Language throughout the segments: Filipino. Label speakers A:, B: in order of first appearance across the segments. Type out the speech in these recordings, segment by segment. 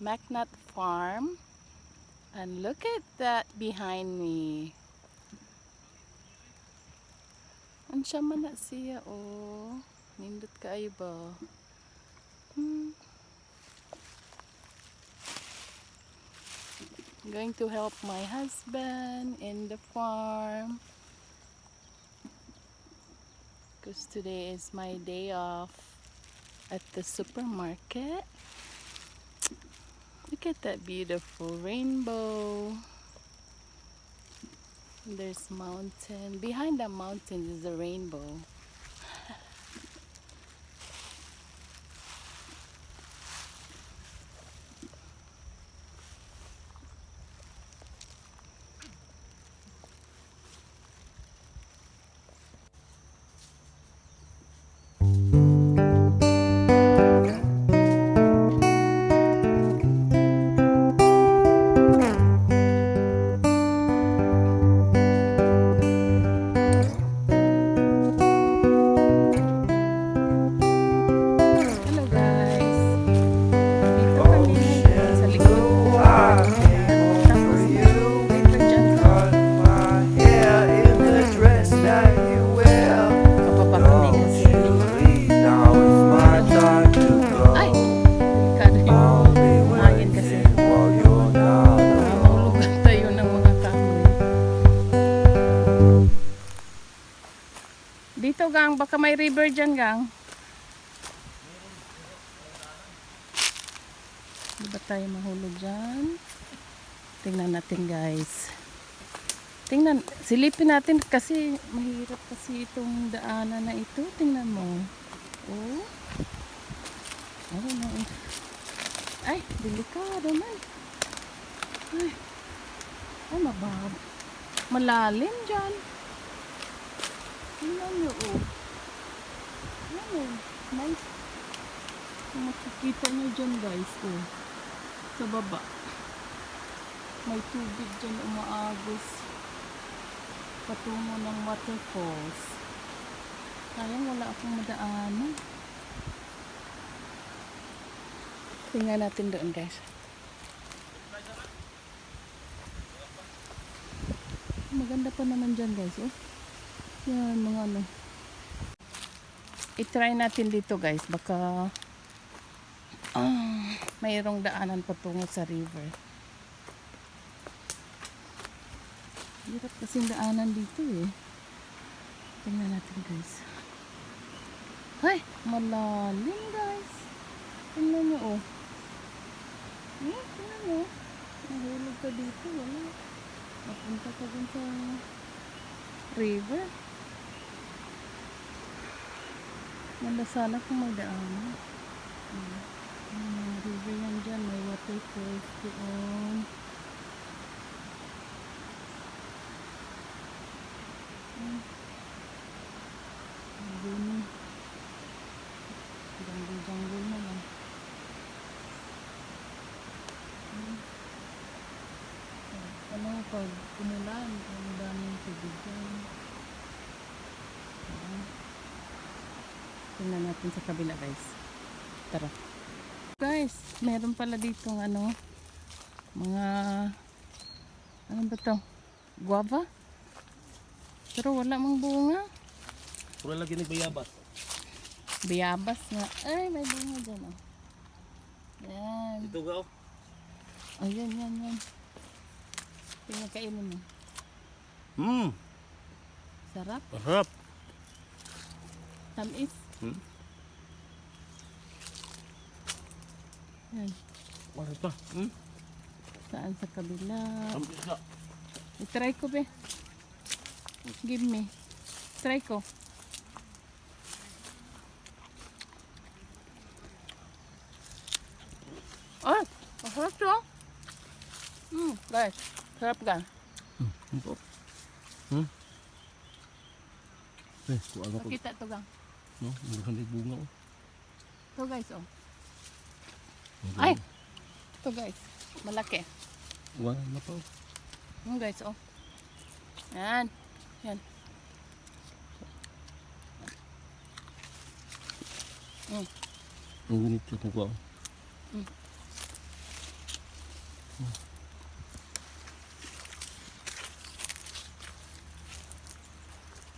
A: McNutt Farm. And look at that behind me. Ansya man na siya, oh. Nindot kaayo ba? I'm going to help my husband in the farm. Because today is my day off at the supermarket. Look at that beautiful rainbow. There's mountain. Behind the mountain is a rainbow. Hello guys. Dito kami ngayon sa likod ko. Tapos river dyan sa kababa kami kasi. Ay! Delikado yung hangin kasi. Mahulugan tayo ng mga kahoy. Dito gang, baka may river dyan gang. Di ba tayo mahulog dyan? Tingnan natin guys. Tingnan, silipin natin kasi mahirap kasi itong daanan na ito. Tingnan mo. Oh. Oh no. Ay, delikado man. Ay. Ay, mabab. Malalim dyan. Tingnan nyo, oh. Oh, nice. Kung makikita nyo dyan guys, oh. Sa baba. May tubig dyan umaagos. Patungo ng waterfalls. Sayang wala akong madaanan. Tingnan natin doon guys. Maganda pa naman dyan guys, oh. Yan, mga ano. I-try natin dito guys. Baka mayroong daanan patungo sa river. Hirap kasing daanan dito eh. Tingnan natin guys. Ay, malalim guys. Tingnan nyo oh. Tingnan nyo. Nahulog ka dito. Wala. Napunta ka dun sa river. Wala sana kung magdaanan. May river yan dyan. May waterfalls doon. Jungle. Jungle na lang. Ano pag umulan, ang daming tubig dyan. Tingnan natin sa kabila guys. Tara. Guys, meron pala ditong ano, mga, ano ba to? Guava? Pero wala mang bunga.
B: Pura lagi ni bayabas.
A: Bayabas nga. Ay, may bunga dyan oh. Yan.
B: Ito ga oh.
A: Oh, yan. Pinakainin mo. Sarap.
B: Masarap.
A: Tamis. Yan.
B: Wala pa.
A: Saan sa kabila?
B: Tamis na.
A: I-try ko be. Give me. Try ko. Ah, masarap to. Guys, sarap ka.
B: Kuha ko.
A: Makita to gang.
B: No, hindi bunga oh.
A: To guys, oh. Ay! To guys, malaki.
B: Wala na pa.
A: Guys, oh. Yan. Yan.
B: Ang ganito ko ko.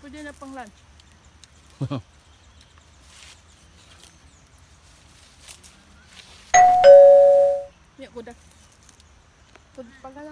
A: Pwede na pang lunch. Ya, kuda. Pagkala